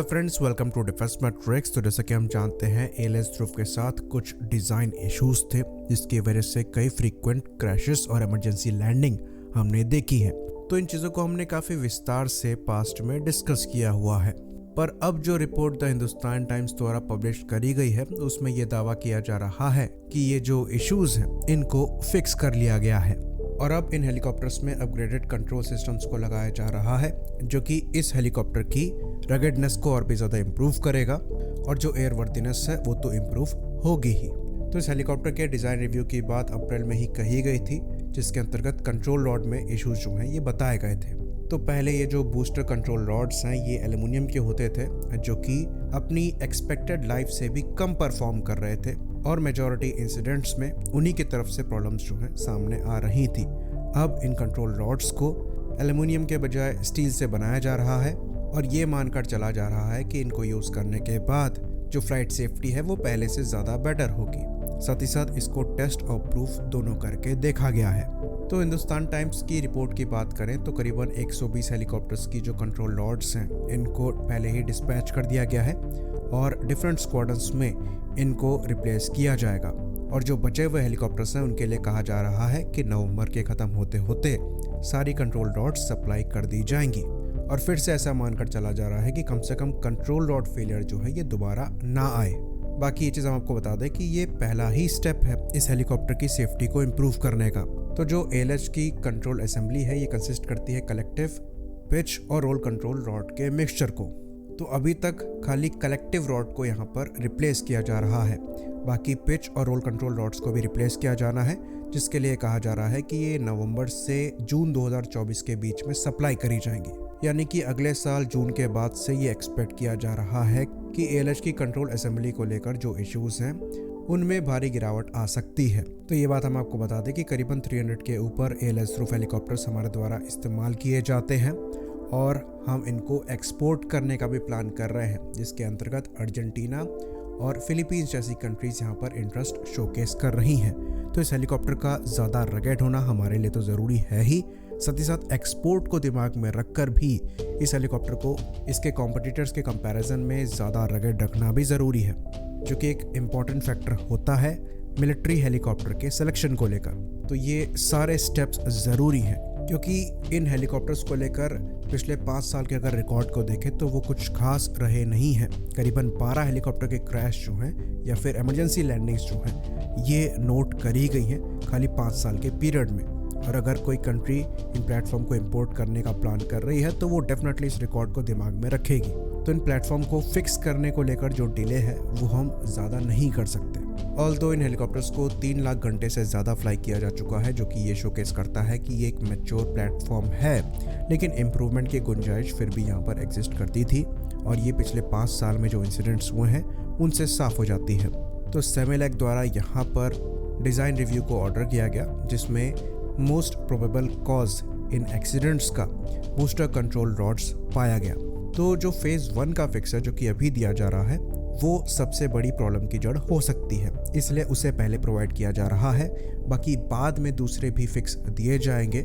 Hello friends, welcome to defence matrix. तो जैसा कि हम जानते हैं एएलएस ध्रुव के साथ कुछ डिज़ाइन इश्यूज थे जिसकी वजह से कई फ्रीक्वेंट क्रैशेस और इमरजेंसी लैंडिंग हमने देखी है। तो इन चीज़ों को हमने काफ़ी विस्तार से पास्ट में डिस्कस किया हुआ है, पर अब जो रिपोर्ट द हिंदुस्तान टाइम्स द्वारा पब्लिश करी गई है उसमें यह दावा किया जा रहा है कि ये जो इश्यूज हैं इनको फिक्स कर लिया गया है और अब इन हेलीकॉप्टर्स में अपग्रेडेड कंट्रोल सिस्टम्स को लगाया जा रहा है जो कि इस हेलीकॉप्टर की रगेडनेस को और भी ज़्यादा इम्प्रूव करेगा और जो एयरवर्दीनेस है वो तो इम्प्रूव होगी ही। तो इस हेलीकॉप्टर के डिज़ाइन रिव्यू की बात अप्रैल में ही कही गई थी, जिसके अंतर्गत कंट्रोल रॉड में इश्यूज जो हैं ये बताए गए थे। तो पहले ये जो बूस्टर कंट्रोल रॉड्स हैं ये एल्युमिनियम के होते थे जो कि अपनी एक्सपेक्टेड लाइफ से भी कम परफॉर्म कर रहे थे और मेजॉरिटी इंसिडेंट्स में उन्हीं की तरफ से प्रॉब्लम्स जो हैं सामने आ रही थी। अब इन कंट्रोल रॉड्स को एल्युमिनियम के बजाय स्टील से बनाया जा रहा है और ये मानकर चला जा रहा है कि इनको यूज़ करने के बाद जो फ्लाइट सेफ्टी है वो पहले से ज़्यादा बेटर होगी। साथ ही साथ इसको टेस्ट और प्रूफ दोनों करके देखा गया है। तो हिंदुस्तान टाइम्स की रिपोर्ट की बात करें तो करीबन 120 हेलीकॉप्टर्स की जो कंट्रोल रॉड्स हैं इनको पहले ही डिस्पैच कर दिया गया है और डिफरेंट स्क्वाड्रंस में इनको रिप्लेस किया जाएगा और जो बचे हुए हेलीकॉप्टर्स हैं उनके लिए कहा जा रहा है कि नवंबर के ख़त्म होते होते सारी कंट्रोल रॉड्स सप्लाई कर दी जाएंगी और फिर से ऐसा मानकर चला जा रहा है कि कम से कम कंट्रोल रॉड फेलियर जो है ये दोबारा ना आए। बाकी ये चीज़ हम आपको बता दें कि ये पहला ही स्टेप है इस हेलीकॉप्टर की सेफ्टी को इम्प्रूव करने का। तो जो एएलएच की कंट्रोल असेंबली है ये कंसिस्ट करती है कलेक्टिव, पिच और रोल कंट्रोल रॉड के मिक्सचर को। तो अभी तक खाली कलेक्टिव रॉड को यहाँ पर रिप्लेस किया जा रहा है, बाकी पिच और रोल कंट्रोल रॉड्स को भी रिप्लेस किया जाना है, जिसके लिए कहा जा रहा है कि ये नवंबर से जून 2024 के बीच में सप्लाई करी जाएंगी। यानी कि अगले साल जून के बाद से ये एक्सपेक्ट किया जा रहा है कि एएलएच की कंट्रोल असेंबली को लेकर जो इश्यूज हैं उनमें भारी गिरावट आ सकती है। तो ये बात हम आपको बता दें कि करीबन 300 के ऊपर एएलएच ध्रुव हेलीकॉप्टर्स हमारे द्वारा इस्तेमाल किए जाते हैं और हम इनको एक्सपोर्ट करने का भी प्लान कर रहे हैं, जिसके अंतर्गत अर्जेंटीना और फिलीपींस जैसी कंट्रीज यहाँ पर इंटरेस्ट शोकेस कर रही हैं। तो इस हेलीकॉप्टर का ज़्यादा रगेड होना हमारे लिए तो ज़रूरी है ही, साथ ही साथ एक्सपोर्ट को दिमाग में रखकर भी इस हेलीकॉप्टर को इसके कॉम्पिटिटर्स के कंपैरिजन में ज़्यादा रगेड रखना भी ज़रूरी है, जो कि एक इम्पॉर्टेंट फैक्टर होता है मिलिट्री हेलीकॉप्टर के सिलेक्शन को लेकर। तो ये सारे स्टेप्स ज़रूरी हैं क्योंकि इन हेलीकॉप्टर्स को लेकर पिछले 5 साल के अगर रिकॉर्ड को देखें तो वो कुछ खास रहे नहीं हैं। करीबन 12 हेलीकॉप्टर के क्रैश जो हैं या फिर इमरजेंसी लैंडिंग्स जो हैं ये नोट करी गई हैं खाली 5 साल के पीरियड में। और अगर कोई कंट्री इन प्लेटफॉर्म को इंपोर्ट करने का प्लान कर रही है तो वो डेफिनेटली इस रिकॉर्ड को दिमाग में रखेगी। तो इन प्लेटफॉर्म को फिक्स करने को लेकर जो डिले है वो हम ज़्यादा नहीं कर सकते। ऑल्दो इन हेलीकॉप्टर्स को 3 लाख घंटे से ज़्यादा फ्लाई किया जा चुका है, जो कि ये शोकेस करता है कि ये एक मैच्योर प्लेटफॉर्म है, लेकिन इम्प्रूवमेंट की गुंजाइश फिर भी यहाँ पर एग्जिस्ट करती थी और ये पिछले 5 साल में जो इंसिडेंट्स हुए हैं उनसे साफ हो जाती है। तो सेमिलैक द्वारा यहाँ पर डिज़ाइन रिव्यू को ऑर्डर किया गया, जिसमें मोस्ट प्रोबेबल कॉज इन एक्सीडेंट्स का बूस्टर कंट्रोल रॉड्स पाया गया। तो जो फेज़ 1 का फिक्स है जो कि अभी दिया जा रहा है वो सबसे बड़ी प्रॉब्लम की जड़ हो सकती है, इसलिए उसे पहले प्रोवाइड किया जा रहा है। बाकी बाद में दूसरे भी फिक्स दिए जाएंगे।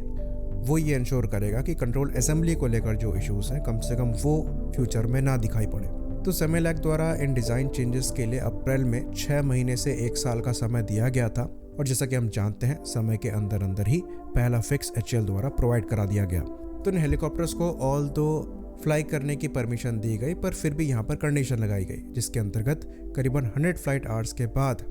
वो ये इंश्योर करेगा कि कंट्रोल असेंबली को लेकर जो इश्यूज हैं कम से कम वो फ्यूचर में ना दिखाई पड़े। तो सेमिलैक द्वारा इन डिज़ाइन चेंजेस के लिए अप्रैल में 6 महीने से 1 साल का समय दिया गया था और जैसा कि हम जानते हैं समय के अंदर अंदर ही पहला फिक्स एचएएल द्वारा प्रोवाइड करा दिया गया। तो इन हेलीकॉप्टर्स को ऑल दो फ्लाई करने की परमिशन दी गई, पर फिर भी यहाँ पर कंडीशन लगाई गई, जिसके अंतर्गत करीबन 100 फ्लाइट आवर्स के बाद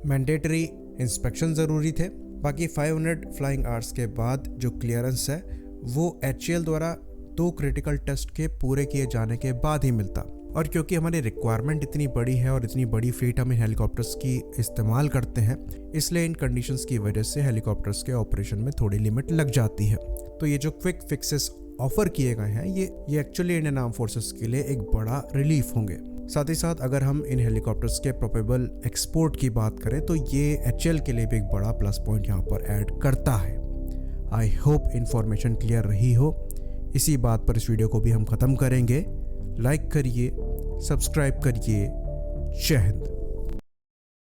मैंडेटरी इंस्पेक्शन ज़रूरी थे। बाकी 500 फ्लाइंग आवर्स के बाद जो क्लियरेंस है वो एचएएल द्वारा 2 क्रिटिकल टेस्ट के पूरे किए जाने के बाद ही मिलता। और क्योंकि हमारी रिक्वायरमेंट इतनी बड़ी है और इतनी बड़ी फ्लीट हम इन हेलीकॉप्टर्स की इस्तेमाल करते हैं, इसलिए इन कंडीशंस की वजह से हेलीकॉप्टर्स के ऑपरेशन में थोड़ी लिमिट लग जाती है। तो ये जो क्विक फिक्सेस ऑफर किए गए हैं ये एक्चुअली इंडियन आर्म फोर्सेस के लिए एक बड़ा रिलीफ होंगे। साथ ही साथ अगर हम इन हेलीकॉप्टर्स के प्रोबेबल एक्सपोर्ट की बात करें तो ये एचएएल के लिए भी एक बड़ा प्लस पॉइंट यहाँ पर ऐड करता है। आई होप इन्फॉर्मेशन क्लियर रही हो। इसी बात पर इस वीडियो को भी हम ख़त्म करेंगे। लाइक करिए, सब्सक्राइब करिए। जय हिंद।